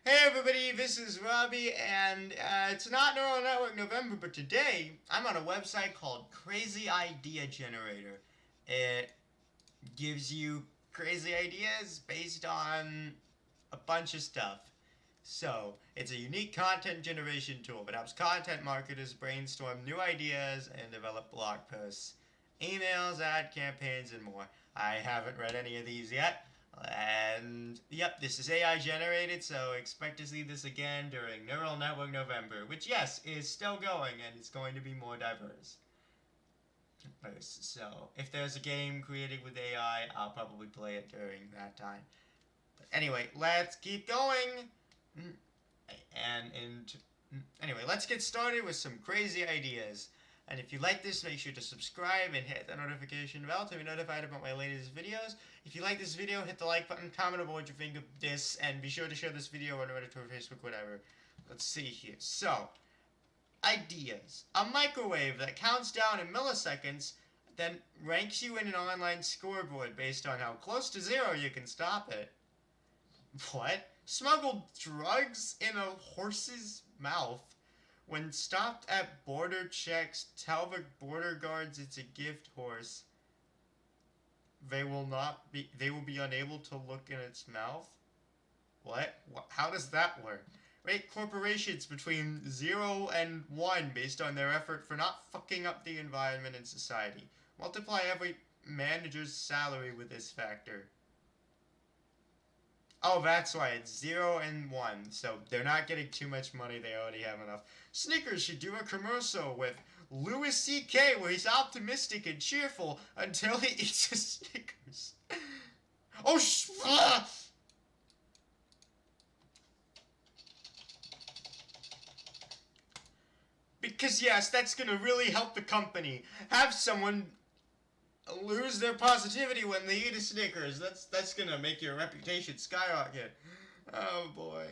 Hey everybody, this is Robbie, and it's not Neural Network November, but today I'm on a website called Crazy Idea Generator. It gives you crazy ideas based on a bunch of stuff. So, it's a unique content generation tool that helps content marketers brainstorm new ideas and develop blog posts, emails, ad campaigns, and more. I haven't read any of these yet. And yep, this is AI generated, so expect to see this again during Neural Network November, which, yes, is still going and it's going to be more diverse. So, if there's a game created with AI, I'll probably play it during that time. But anyway, let's keep going. And anyway, let's get started with some crazy ideas. And if you like this, make sure to subscribe and hit the notification bell to be notified about my latest videos. If you like this video, hit the like button, comment about what you think of this, and be sure to share this video on Reddit or Facebook, whatever. Let's see here. So, ideas. A microwave that counts down in milliseconds, then ranks you in an online scoreboard based on how close to zero you can stop it. What? Smuggled drugs in a horse's mouth. When stopped at border checks, tell the border guards it's a gift horse. They will be unable to look in its mouth. What? How does that work? Rate corporations between 0 and 1 based on their effort for not fucking up the environment and society. Multiply every manager's salary with this factor. Oh, that's why. It's 0 and 1. So they're not getting too much money. They already have enough. Snickers should do a commercial with Louis C.K. where he's optimistic and cheerful until he eats a Snickers. Oh, because yes, that's gonna really help the company. Have someone lose their positivity when they eat a Snickers. That's gonna make your reputation skyrocket. Oh boy,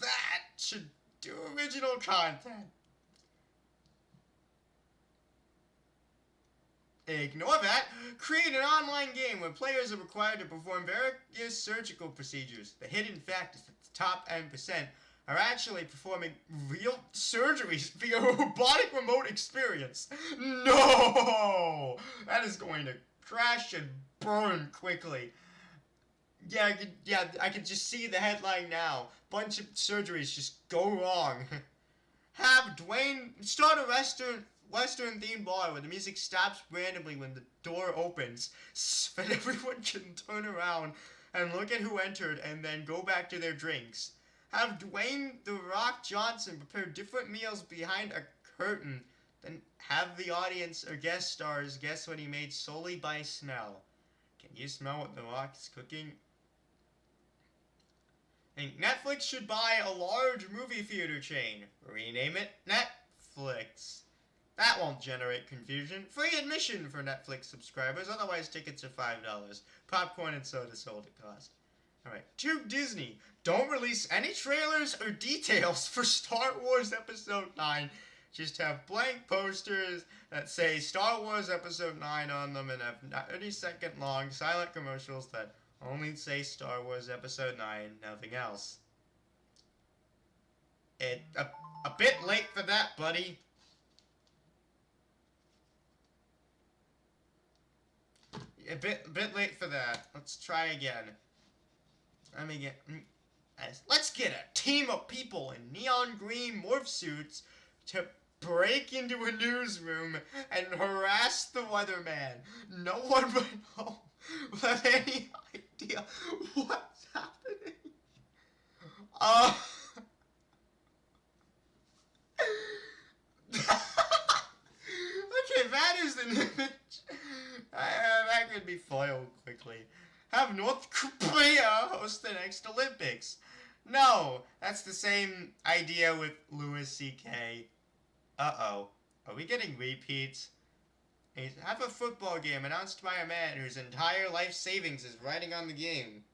that should do original content. Ignore that. Create an online game where players are required to perform various surgical procedures. The hidden fact is that the top N% are actually performing real surgeries via a robotic remote experience. No! That is going to crash and burn quickly. I can just see the headline now. Bunch of surgeries just go wrong. Have Dwayne start a Western themed bar where the music stops randomly when the door opens, so that everyone can turn around and look at who entered and then go back to their drinks. Have Dwayne The Rock Johnson prepare different meals behind a curtain, then have the audience or guest stars guess what he made solely by smell. Can you smell what The Rock is cooking? And Netflix should buy a large movie theater chain. Rename it Netflix. That won't generate confusion. Free admission for Netflix subscribers, otherwise tickets are $5. Popcorn and soda sold at cost. Alright, to Disney. Don't release any trailers or details for Star Wars Episode 9. Just have blank posters that say Star Wars Episode 9 on them and have 30-second long silent commercials that only say Star Wars Episode 9, nothing else. A bit late for that, buddy. A bit late for that. Let's try again. Let's get a team of people in neon green morph suits to break into a newsroom and harass the weatherman. No one would know have any idea what's happening. Uh, okay, that is an image. That could be foiled quickly. Have North Korea host the next Olympics. No, that's the same idea with Louis C.K. Uh-oh. Are we getting repeats? Have a football game announced by a man whose entire life savings is riding on the game.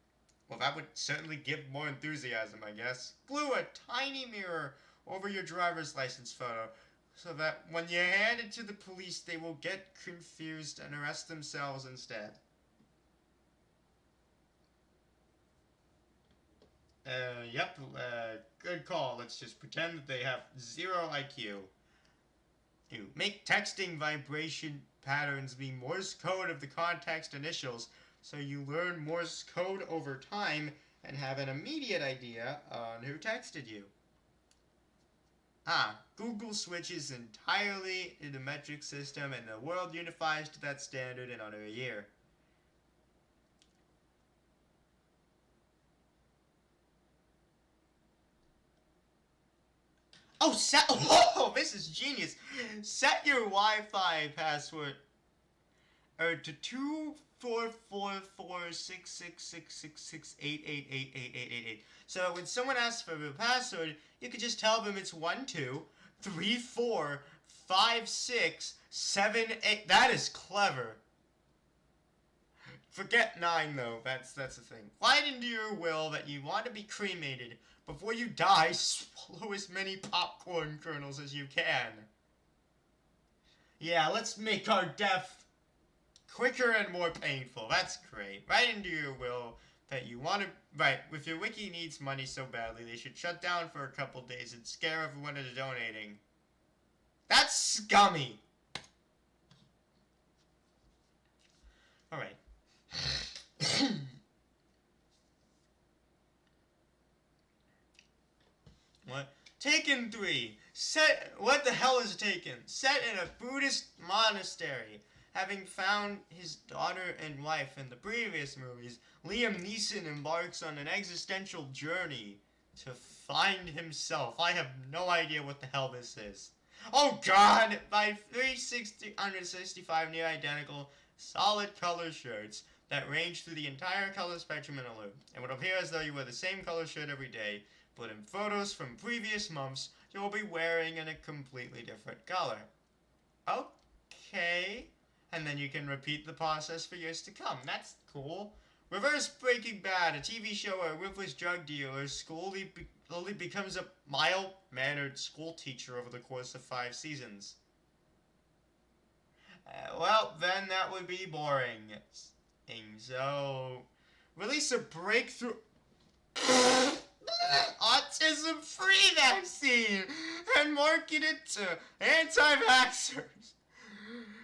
Well, that would certainly give more enthusiasm, I guess. Glue a tiny mirror over your driver's license photo so that when you hand it to the police, they will get confused and arrest themselves instead. Yep, good call. Let's just pretend that they have 0 IQ. You make texting vibration patterns be Morse code of the context initials, so you learn Morse code over time and have an immediate idea on who texted you. Google switches entirely to the metric system and the world unifies to that standard in under a year. Oh, this is genius. Set your Wi-Fi password to 2444666668888888. So when someone asks for your password, you could just tell them it's 12345678. That is clever. Forget 9 though. That's the thing. Write into your will that you want to be cremated. Before you die, swallow as many popcorn kernels as you can. Yeah, let's make our death quicker and more painful. That's great. Write into your will that you want to... Right, if your wiki needs money so badly, they should shut down for a couple days and scare everyone into donating. That's scummy! Alright. What? Taken 3. What the hell is Taken? Set in a Buddhist monastery. Having found his daughter and wife in the previous movies, Liam Neeson embarks on an existential journey to find himself. I have no idea what the hell this is. Oh god! Buy 365 near identical, solid color shirts that range through the entire color spectrum in a loop. It would appear as though you wear the same color shirt every day, but in photos from previous months, you'll be wearing in a completely different color. Okay. And then you can repeat the process for years to come. That's cool. Reverse Breaking Bad, a TV show where a ruthless drug dealer slowly becomes a mild-mannered school teacher over the course of 5 seasons. Well, then that would be boring. So, release a breakthrough... autism-free vaccine and market it to anti-vaxxers.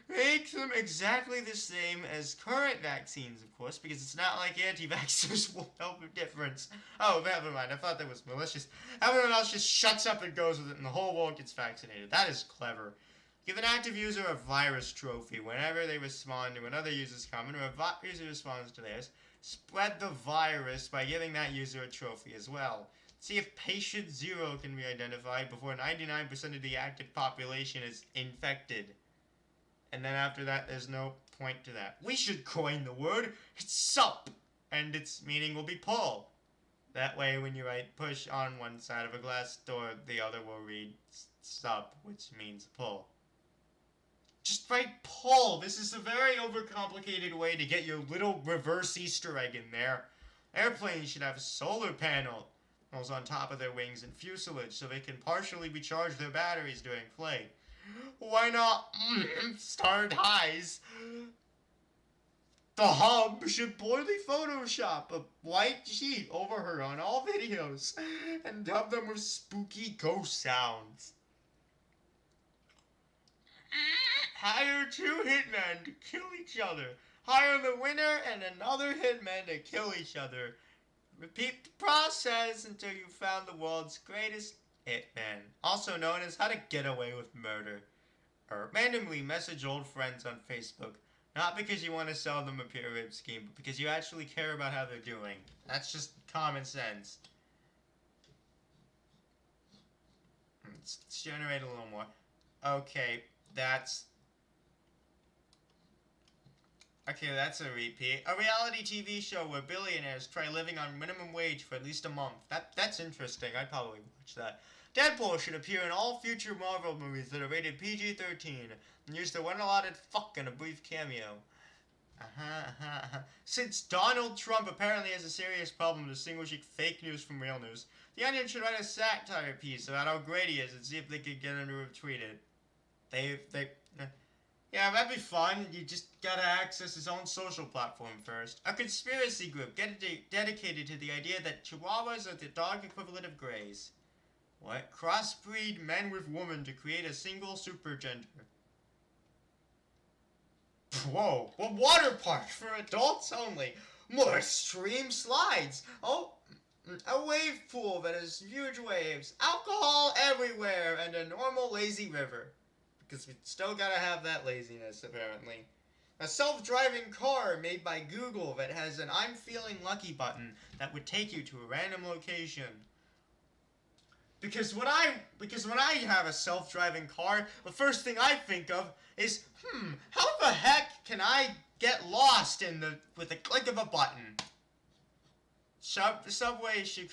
Make them exactly the same as current vaccines, of course, because it's not like anti-vaxxers will help a difference. Oh, never mind. I thought that was malicious. Everyone else just shuts up and goes with it, and the whole world gets vaccinated. That is clever. Give an active user a virus trophy whenever they respond to another user's comment, or a user responds to theirs. Spread the virus by giving that user a trophy as well. See if patient 0 can be identified before 99% of the active population is infected. And then after that, there's no point to that. We should coin the word. It's sup. And its meaning will be pull. That way, when you write push on one side of a glass door, the other will read sup, which means pull. Just write pull. This is a very overcomplicated way to get your little reverse Easter egg in there. Airplanes should have solar panels on top of their wings and fuselage so they can partially recharge their batteries during flight. Why not start highs? The hub should poorly Photoshop a white sheet over her on all videos and dub them with spooky ghost sounds. Hire 2 hitmen to kill each other. Hire the winner and another hitman to kill each other. Repeat the process until you found the world's greatest hitman, also known as how to get away with murder. Or randomly message old friends on Facebook, not because you want to sell them a pyramid scheme, but because you actually care about how they're doing. That's just common sense. Let's generate a little more. Okay, that's a repeat. A reality TV show where billionaires try living on minimum wage for at least a month. That's interesting. I'd probably watch that. Deadpool should appear in all future Marvel movies that are rated PG-13 and use the one allotted fuck in a brief cameo. Since Donald Trump apparently has a serious problem distinguishing fake news from real news, The Onion should write a satire piece about how great he is and see if they could get him to retweet it. Yeah, that'd be fun. You just gotta access his own social platform first. A conspiracy group dedicated to the idea that Chihuahuas are the dog equivalent of Greys. What? Crossbreed men with women to create a single supergender. Whoa, a water park for adults only. More extreme slides. Oh, a wave pool that has huge waves. Alcohol everywhere and a normal lazy river. Because we still gotta have that laziness, apparently. A self-driving car made by Google that has an I'm feeling lucky button that would take you to a random location. Because when I have a self-driving car, the first thing I think of is, how the heck can I get lost with a click of a button? Subway should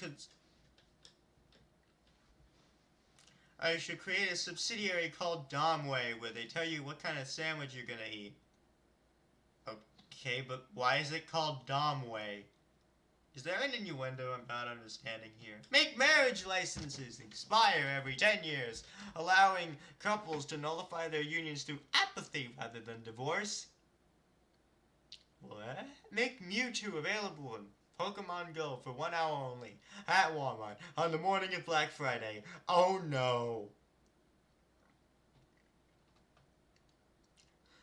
create a subsidiary called Domway where they tell you what kind of sandwich you're gonna eat. Okay, but why is it called Domway? Is there an innuendo I'm not understanding here? Make marriage licenses expire every 10 years, allowing couples to nullify their unions through apathy rather than divorce. What? Make Mewtwo available in Pokemon Go for 1 hour only at Walmart on the morning of Black Friday. Oh no.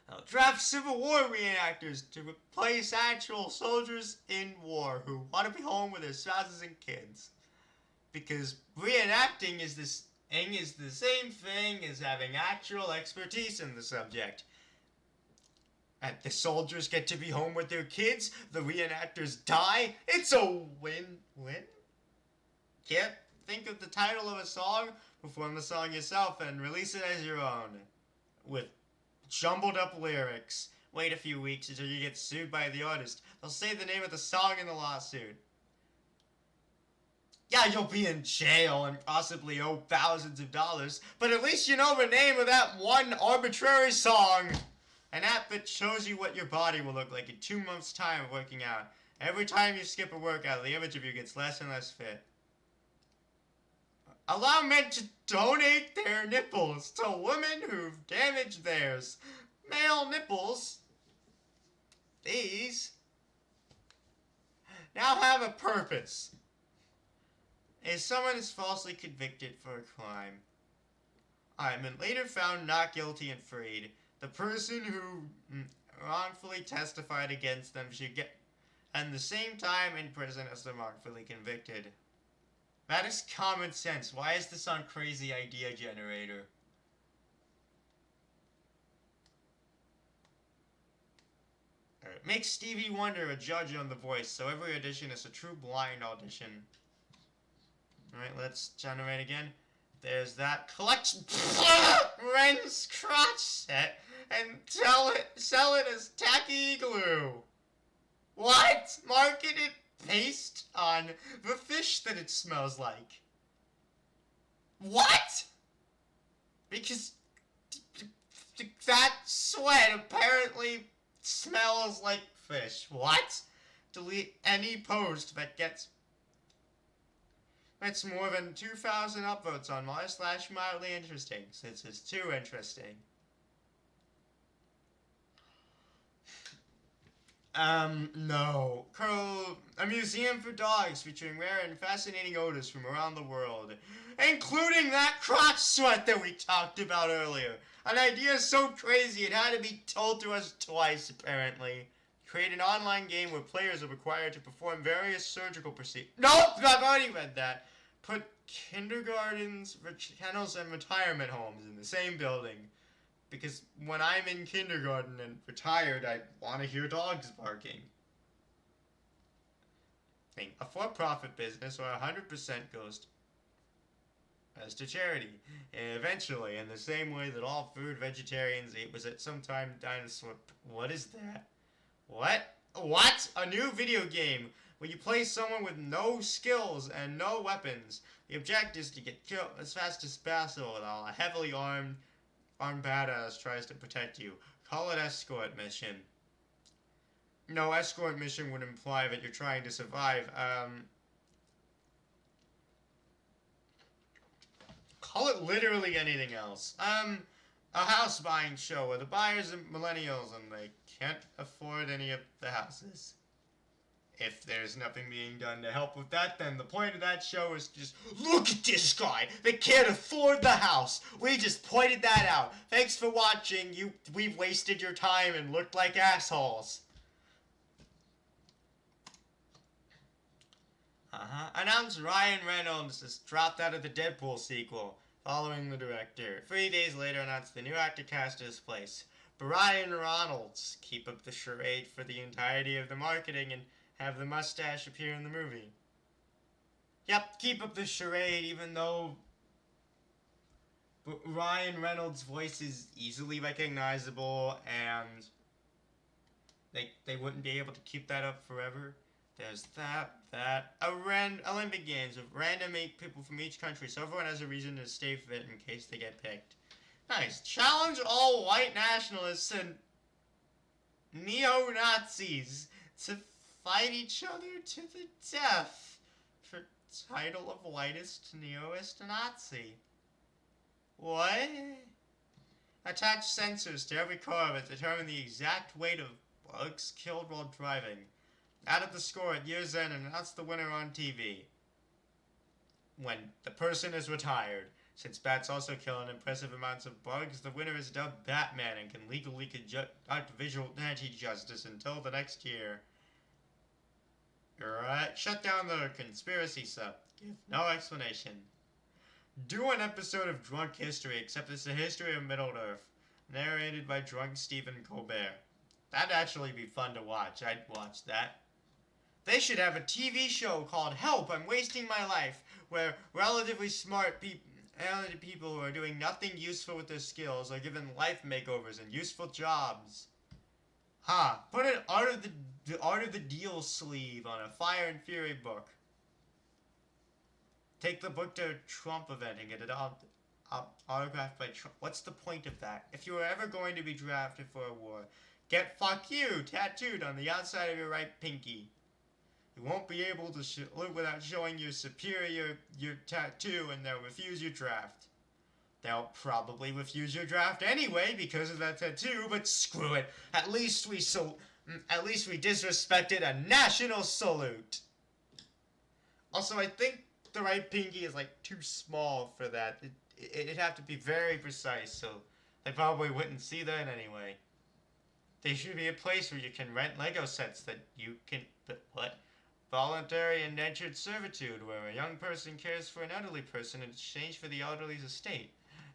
I'll draft Civil War reenactors to replace actual soldiers in war who want to be home with their spouses and kids. Because reenacting is the same thing as having actual expertise in the subject. And the soldiers get to be home with their kids, the reenactors die. It's a win-win. Can't think of the title of a song? Perform the song yourself and release it as your own. With jumbled up lyrics. Wait a few weeks until you get sued by the artist. They'll say the name of the song in the lawsuit. Yeah, you'll be in jail and possibly owe thousands of dollars, but at least you know the name of that one arbitrary song. An app that shows you what your body will look like in 2 months' time of working out. Every time you skip a workout, the image of you gets less and less fit. Allow men to donate their nipples to women who've damaged theirs. Male nipples, these, now have a purpose. If someone is falsely convicted for a crime, and later found not guilty and freed, the person who wrongfully testified against them should get the same time in prison as the wrongfully convicted. That is common sense. Why is this on Crazy Idea Generator? Make Stevie Wonder a judge on The Voice, so every audition is a true blind audition. Alright, let's generate again. There's that. Collect Ren's crotch set and sell it as tacky glue. What? Market it based on the fish that it smells like. What? Because that sweat apparently smells like fish. What? Delete any post that gets more than 2,000 upvotes on /mildly interesting, since it's too interesting. No. A museum for dogs featuring rare and fascinating odors from around the world, including that crotch sweat that we talked about earlier. An idea so crazy it had to be told to us twice, apparently. Create an online game where players are required to perform various surgical procedures. Nope! I've already read that. Put kindergartens, kennels, and retirement homes in the same building. Because when I'm in kindergarten and retired, I want to hear dogs barking. A for-profit business where 100% goes as to charity. Eventually, in the same way that all food vegetarians ate was at some time dinosaur. What is that? What? What? A new video game where you play someone with no skills and no weapons. The objective is to get killed as fast as possible while a heavily armed badass tries to protect you. Call it escort mission. No, escort mission would imply that you're trying to survive. Call it literally anything else. a house buying show where the buyers are millennials and they can't afford any of the houses. If there's nothing being done to help with that, then the point of that show is just, look at this guy! They can't afford the house! We just pointed that out. Thanks for watching. We've wasted your time and looked like assholes. Announced Ryan Reynolds has dropped out of the Deadpool sequel, following the director. 3 days later, announced the new actor cast in his place. Brian Reynolds. Keep up the charade for the entirety of the marketing and have the mustache appear in the movie. Yep, keep up the charade, even though Ryan Reynolds' voice is easily recognizable, and they wouldn't be able to keep that up forever. There's that. Olympic Games with random 8 people from each country, so everyone has a reason to stay fit in case they get picked. Nice. Challenge all white nationalists and neo-Nazis to fight each other to the death for title of whitest neoist Nazi. What? Attach sensors to every car that determine the exact weight of bugs killed while driving. Add up the score at year's end and announce the winner on TV. When the person is retired. Since bats also kill an impressive amounts of bugs, the winner is dubbed Batman and can legally conduct vigilante justice until the next year. Alright, shut down the conspiracy sub. Give no explanation. Do an episode of Drunk History, except it's the history of Middle-earth, narrated by drunk Stephen Colbert. That'd actually be fun to watch. I'd watch that. They should have a TV show called Help, I'm Wasting My Life, where relatively smart people who are doing nothing useful with their skills are given life makeovers and useful jobs. Put an Art of the Deal sleeve on a Fire and Fury book. Take the book to a Trump event and get it autographed by Trump. What's the point of that? If you were ever going to be drafted for a war, get "fuck you" tattooed on the outside of your right pinky. You won't be able to live without showing your superior your tattoo, and they'll refuse your draft. They'll probably refuse your draft anyway because of that tattoo, but screw it. At least we disrespected a national salute. Also, I think the right pinky is like too small for that. It'd have to be very precise, so they probably wouldn't see that anyway. There should be a place where you can rent Lego sets that you can... What? Voluntary indentured servitude, where a young person cares for an elderly person in exchange for the elderly's estate.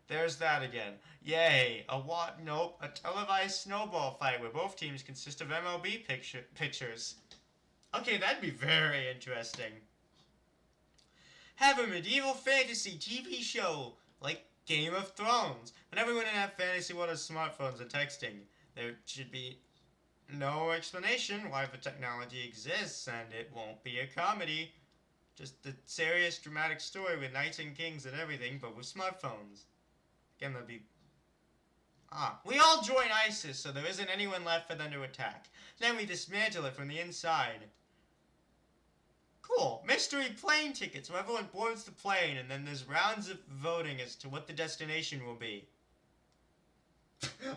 There's that again. Yay! A televised snowball fight where both teams consist of MLB pitchers. Okay, that'd be very interesting. Have a medieval fantasy TV show, like Game of Thrones. But everyone in that fantasy world has smartphones and texting. There should be no explanation why the technology exists, and it won't be a comedy. Just a serious, dramatic story with knights and kings and everything, but with smartphones. Again, that'd be... we all join ISIS, so there isn't anyone left for them to attack. Then we dismantle it from the inside. Cool. Mystery plane tickets, where everyone boards the plane, and then there's rounds of voting as to what the destination will be.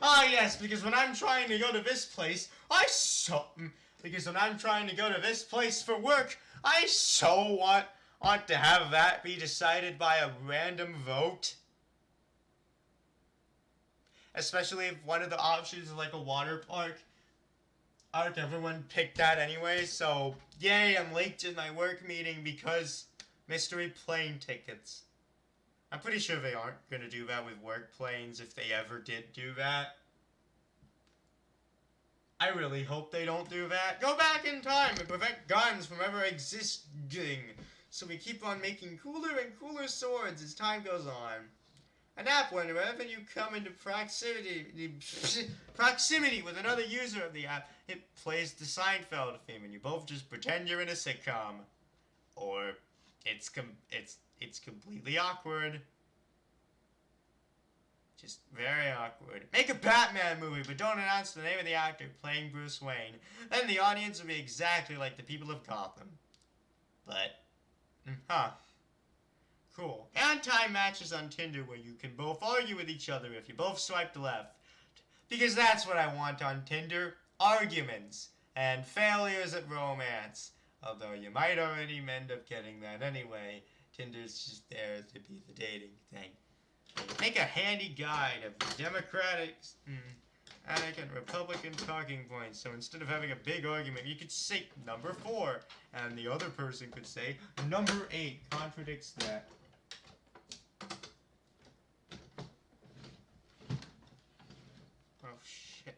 Yes, because when I'm trying to go to this place, because when I'm trying to go to this place for work, I so want to have that be decided by a random vote. Especially if one of the options is like a water park. Everyone picked that anyway, so yay, I'm late to my work meeting because mystery plane tickets. I'm pretty sure they aren't going to do that with work planes if they ever did do that. I really hope they don't do that. Go back in time and prevent guns from ever existing. So we keep on making cooler and cooler swords as time goes on. An app whenever you come into proximity with another user of the app, it plays the Seinfeld theme and you both just pretend you're in a sitcom. Or it's completely awkward. Just very awkward. Make a Batman movie, but don't announce the name of the actor playing Bruce Wayne. Then the audience will be exactly like the people of Gotham. But, Cool. Anti-matches on Tinder where you can both argue with each other if you both swiped left. Because that's what I want on Tinder. Arguments. And failures at romance. Although you might already end up getting that anyway. Tinder's just there to be the dating thing. Make a handy guide of the Democratic and Republican talking points. So instead of having a big argument, you could say number 4. And the other person could say number 8 contradicts that. Oh, shit.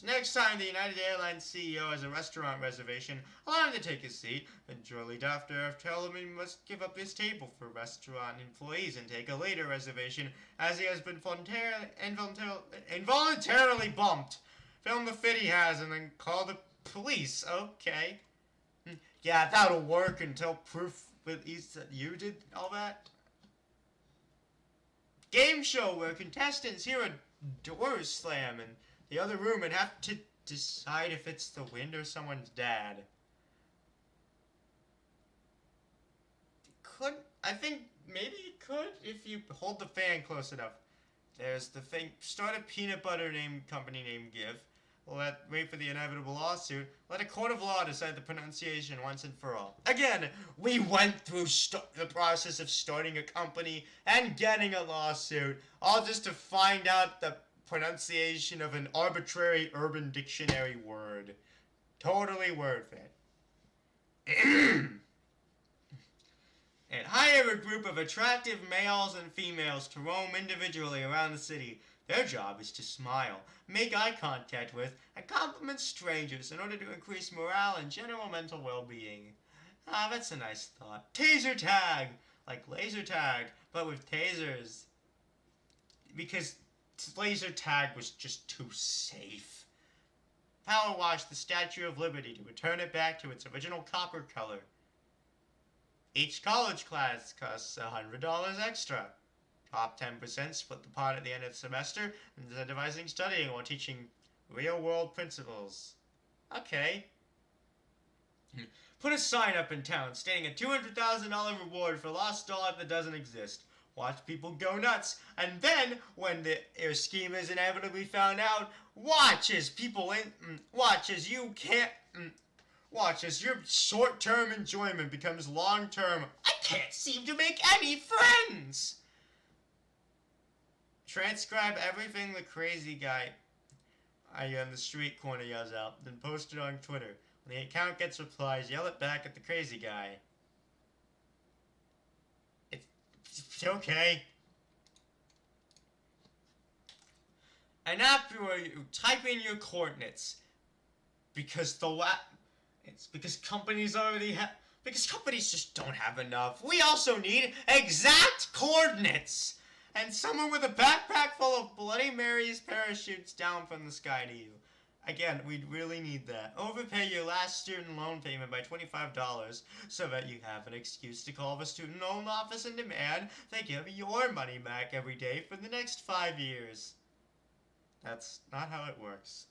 Next time the United Airlines CEO has a restaurant reservation, allow him to take his seat, and shortly after tell him he must give up his table for restaurant employees and take a later reservation, as he has been involuntarily bumped. Film the fit he has and then call the police. Okay. Yeah, that'll work until proof with ease that you did all that. Game show where contestants hear a door slam in the other room and have to decide if it's the wind or someone's dad. I think maybe it could if you hold the fan close enough. There's the thing. Start a peanut butter company named Give. Wait for the inevitable lawsuit. Let a court of law decide the pronunciation once and for all. Again, we went through the process of starting a company and getting a lawsuit, all just to find out the pronunciation of an arbitrary Urban Dictionary word. Totally worth it. And hire a group of attractive males and females to roam individually around the city. Their job is to smile, make eye contact with, and compliment strangers in order to increase morale and general mental well-being. Ah, that's a nice thought. Taser tag! Like laser tag, but with tasers. Because laser tag was just too safe. Power wash the Statue of Liberty to return it back to its original copper color. Each college class costs $100 extra. Top 10% split the pot at the end of the semester, incentivizing studying while teaching real-world principles. Okay. Put a sign up in town stating a $200,000 reward for lost dollar that doesn't exist. Watch people go nuts, and then, when their scheme is inevitably found out, watch as your short-term enjoyment becomes long-term. I can't seem to make any friends! Transcribe everything the crazy guy on the street corner yells out, then post it on Twitter. When the account gets replies, yell it back at the crazy guy. It's okay. An app where you type in your coordinates. Because because companies just don't have enough. We also need exact coordinates. And someone with a backpack full of Bloody Marys parachutes down from the sky to you. Again, we'd really need that. Overpay your last student loan payment by $25 so that you have an excuse to call the student loan office and demand they give your money back every day for the next 5 years. That's not how it works.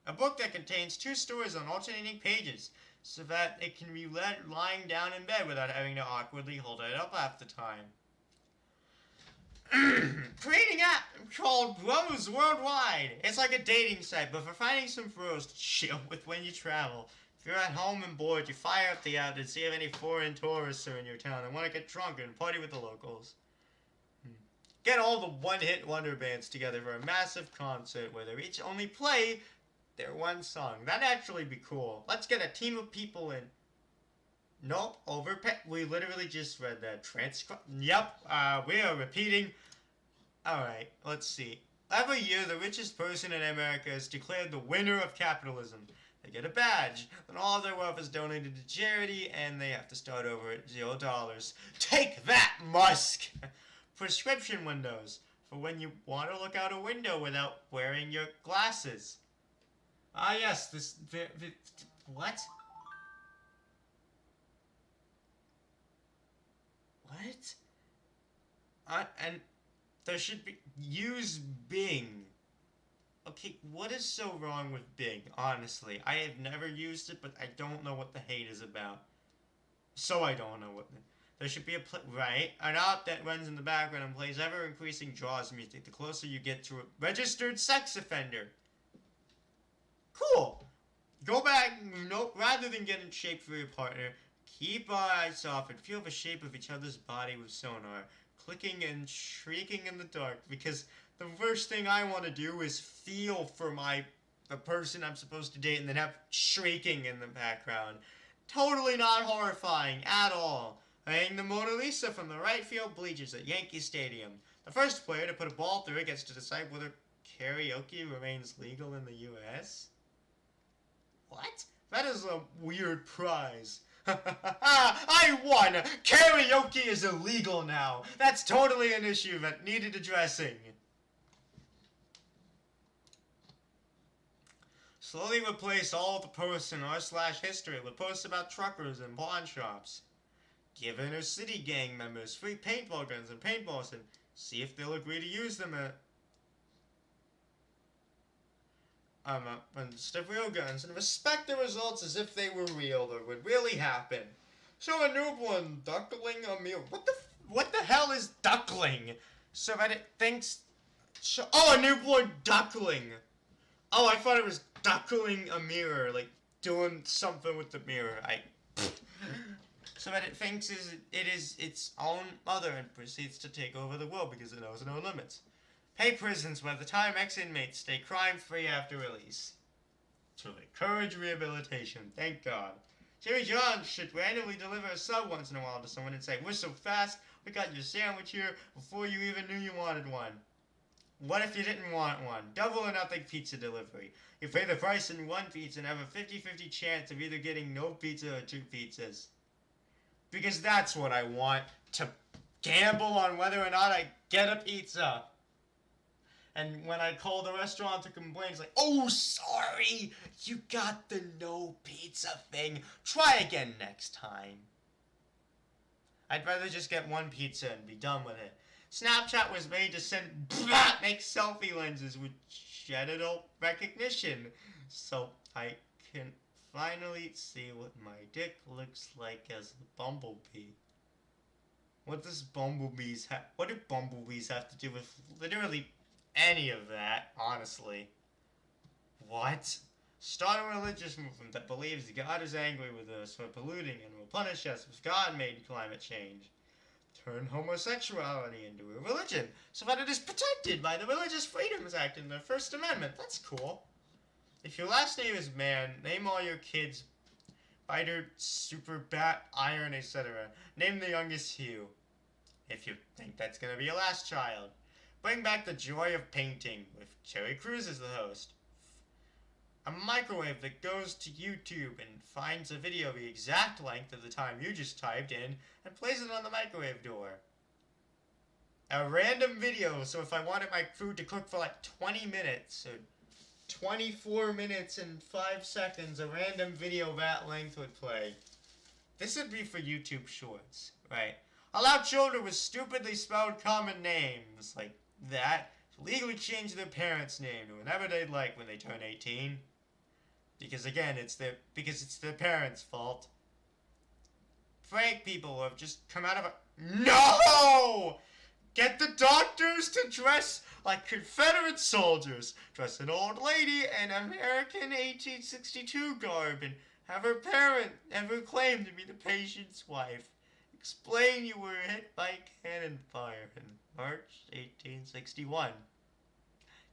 A book that contains 2 stories on alternating pages so that it can be read lying down in bed without having to awkwardly hold it up half the time. Creating an app called Bros Worldwide. It's like a dating site, but for finding some bros to chill with when you travel. If you're at home and bored, you fire up the app to see if any foreign tourists are in your town and want to get drunk and party with the locals. Get all the one-hit wonder bands together for a massive concert where they each only play their one song. That'd actually be cool. Let's get a team of people in. Nope, overpay. We literally just read that. Yep, we are repeating. Alright, let's see. Every year, the richest person in America is declared the winner of capitalism. They get a badge, then all their wealth is donated to charity, and they have to start over at $0. Take that, Musk! Prescription windows, for when you want to look out a window without wearing your glasses. Ah yes, what? What? And there should be... Use Bing. Okay, what is so wrong with Bing, honestly? I have never used it, but I don't know what the hate is about. So I don't know what... There should be right, an op that runs in the background and plays ever-increasing Jaws music the closer you get to a registered sex offender. Cool. Go back, rather than get in shape for your partner, keep our eyes off and feel the shape of each other's body with sonar, clicking and shrieking in the dark, because the worst thing I want to do is feel for the person I'm supposed to date and then have shrieking in the background. Totally not horrifying at all. Hang the Mona Lisa from the right field bleachers at Yankee Stadium. The first player to put a ball through it gets to decide whether karaoke remains legal in the U.S. What? That is a weird prize. I won! Karaoke is illegal now. That's totally an issue that needed addressing. Slowly replace all of the posts in r/history with posts about truckers and pawn shops. Give inner city gang members free paintball guns and paintballs and see if they'll agree to use them instead of real guns, and respect the results as if they were real or would really happen. Show a newborn duckling a mirror. What the hell is duckling? So that it thinks... a newborn duckling! Oh, I thought it was duckling a mirror, like doing something with the mirror. So that it thinks it is its own mother and proceeds to take over the world because it knows no limits. Pay prisons by the time ex-inmates stay crime-free after release. To encourage rehabilitation, thank God. Jimmy John should randomly deliver a sub once in a while to someone and say, "We're so fast, we got your sandwich here before you even knew you wanted one." What if you didn't want one? Double or nothing pizza delivery. You pay the price in one pizza and have a 50-50 chance of either getting no pizza or 2 pizzas. Because that's what I want, to gamble on whether or not I get a pizza. And when I call the restaurant to complain, it's like, "Oh, sorry, you got the no pizza thing. Try again next time." I'd rather just get one pizza and be done with it. Snapchat was made to make selfie lenses with genital recognition, so I can finally see what my dick looks like as a bumblebee. What do bumblebees have to do with literally any of that, honestly? What? Start a religious movement that believes God is angry with us for polluting and will punish us with God-made climate change. Turn homosexuality into a religion so that it is protected by the Religious Freedoms Act in the First Amendment. That's cool. If your last name is Man, name all your kids Biter, Super Bat, Iron, etc. Name the youngest Hugh. If you think that's going to be your last child. Bring back the joy of painting with Terry Crews as the host. A microwave that goes to YouTube and finds a video the exact length of the time you just typed in and plays it on the microwave door. A random video, so if I wanted my food to cook for like 20 minutes or 24 minutes and 5 seconds, a random video that length would play. This would be for YouTube Shorts, right? Allow children with stupidly spelled common names like that to legally change their parents' name to whatever they'd like when they turn 18. Because again, it's their parents' fault. Prank people who have just come out of a... No! Get the doctors to dress like Confederate soldiers, dress an old lady in American 1862 garb, and have her parent ever claim to be the patient's wife. Explain you were hit by cannon fire in March 1861.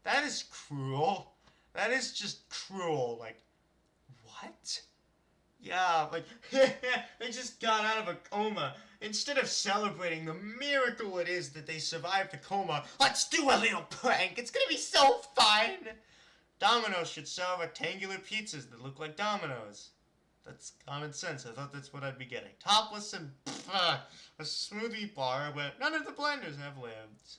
That is cruel. That is just cruel. Like, what? Yeah, like, they just got out of a coma. Instead of celebrating the miracle it is that they survived the coma, let's do a little prank. It's gonna be so fun. Domino's should sell rectangular pizzas that look like dominoes. That's common sense. I thought that's what I'd be getting. Topless and a smoothie bar where none of the blenders have lids.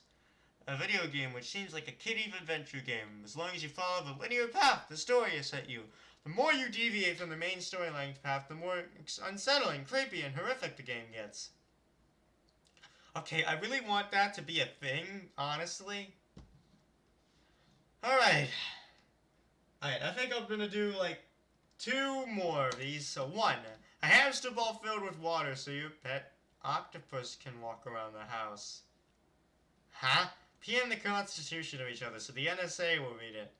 A video game which seems like a kiddie adventure game, as long as you follow the linear path the story has set you. The more you deviate from the main storyline path, the more unsettling, creepy, and horrific the game gets. Okay, I really want that to be a thing, honestly. Alright, I think I'm gonna do, like, 2 more of these. So 1, a hamster ball filled with water so your pet octopus can walk around the house. Huh? PM the Constitution of each other so the NSA will read it.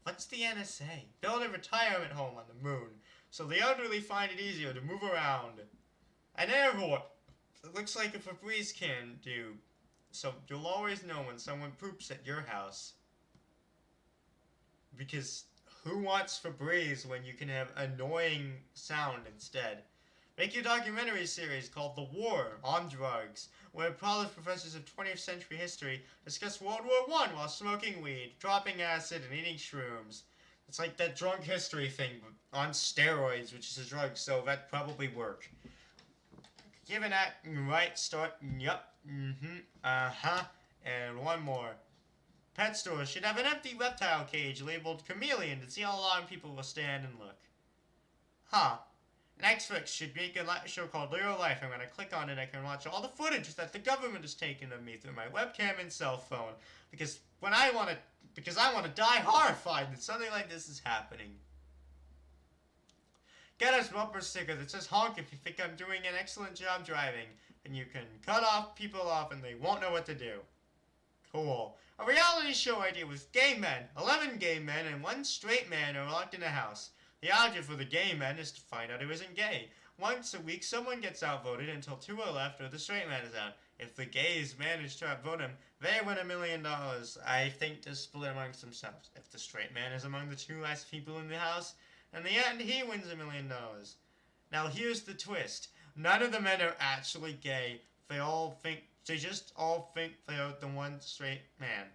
What's the NSA? Build a retirement home on the moon so the elderly find it easier to move around. An airport. It looks like a Febreze can do. So you'll always know when someone poops at your house. Because who wants Febreze when you can have annoying sound instead? Make your documentary series called The War on Drugs, where college professors of 20th century history discuss World War I while smoking weed, dropping acid, and eating shrooms. It's like that drunk history thing on steroids, which is a drug, so that'd probably work. Given that right start, yup, and one more. Pet stores should have an empty reptile cage labeled chameleon to see how long people will stand and look. Huh. Netflix should make a show called Real Life. I'm gonna click on it. I can watch all the footage that the government has taken of me through my webcam and cell phone. Because I want to die horrified that something like this is happening. Get us a bumper sticker that says honk if you think I'm doing an excellent job driving, and you can cut people off and they won't know what to do. Cool. A reality show idea with gay men. 11 gay men and 1 straight man are locked in a house. The object for the gay men is to find out who isn't gay. Once a week, someone gets outvoted until 2 are left or the straight man is out. If the gays manage to outvote him, they win $1 million. I think to split amongst themselves. If the straight man is among the 2 last people in the house, in the end, he wins $1 million. Now here's the twist. None of the men are actually gay. They just all think they're the one straight man.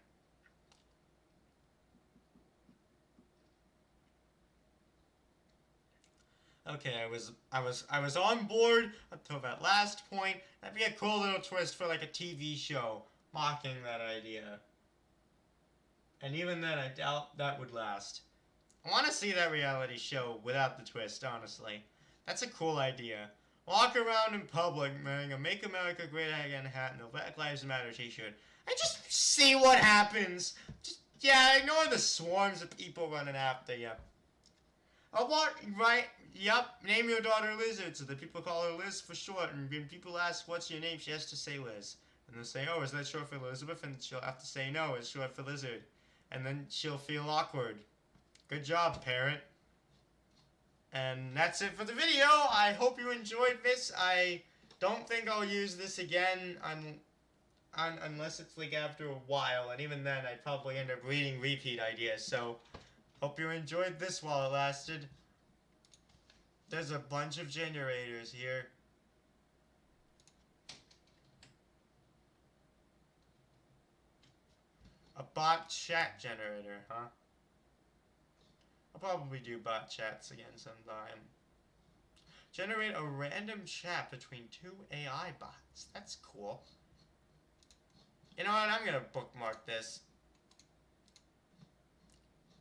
Okay, I was on board until that last point. That'd be a cool little twist for like a TV show mocking that idea. And even then, I doubt that would last. I want to see that reality show without the twist, honestly. That's a cool idea. Walk around in public wearing a Make America Great Again hat and a Black Lives Matter t-shirt. And just see what happens. Ignore the swarms of people running after you. Name your daughter Lizard, so that people call her Liz for short, and when people ask what's your name, she has to say Liz. And they'll say, oh, is that short for Elizabeth? And she'll have to say, no, it's short for Lizard. And then she'll feel awkward. Good job, parent. And that's it for the video. I hope you enjoyed this. I don't think I'll use this again unless it's like after a while, and even then I'd probably end up reading repeat ideas, so hope you enjoyed this while it lasted. There's a bunch of generators here. A bot chat generator, huh? I'll probably do bot chats again sometime. Generate a random chat between 2 AI bots. That's cool. You know what? I'm gonna bookmark this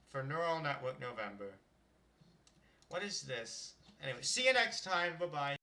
for Neural Network November. What is this? Anyway, see you next time. Bye-bye.